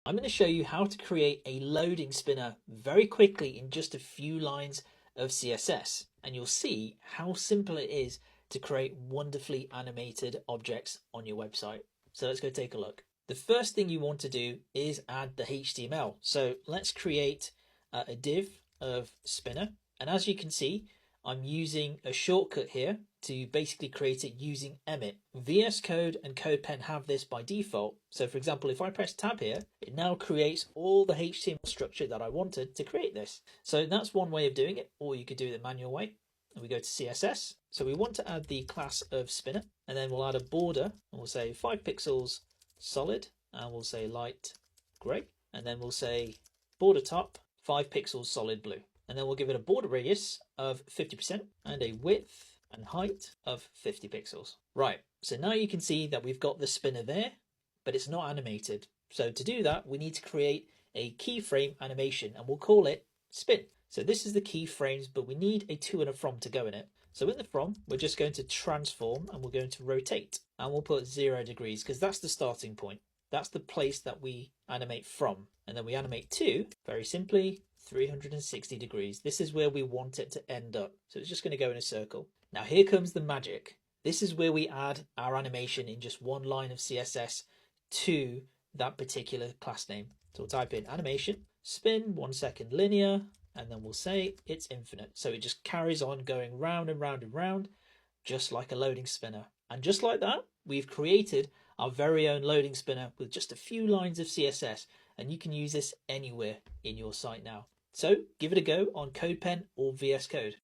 I'm going to show you how to create a loading spinner very quickly in just a few lines of CSS, and you'll see how simple it is to create wonderfully animated objects on your website. So let's go take a look. The first thing you want to do is add the HTML. So let's create a div of spinner, and as you can see, I'm using a shortcut here to basically create it using Emmet. VS Code and CodePen have this by default. So for example, if I press tab here, it now creates all the HTML structure that I wanted to create this. So that's one way of doing it, or you could do it the manual way. And we go to CSS. So we want to add the class of spinner, and then we'll add a border, and we'll say 5 pixels solid, and we'll say light gray, and then we'll say border top 5 pixels solid blue. And then we'll give it a border radius of 50% and a width and height of 50 pixels. Right, so now you can see that we've got the spinner there, but it's not animated. So to do that, we need to create a keyframe animation, and we'll call it spin. So this is the keyframes, but we need a to and a from to go in it. So in the from, we're just going to transform, and we're going to rotate, and we'll put 0 degrees because that's the starting point. That's the place that we animate from. And then we animate to, very simply, 360 degrees. This is where we want it to end up. So it's just going to go in a circle. Now here comes the magic. This is where we add our animation in just one line of CSS to that particular class name. So we'll type in animation, spin, 1 second linear, and then we'll say it's infinite. So it just carries on going round and round and round, just like a loading spinner. And just like that, we've created our very own loading spinner with just a few lines of CSS, and you can use this anywhere in your site now. So give it a go on CodePen or VS Code.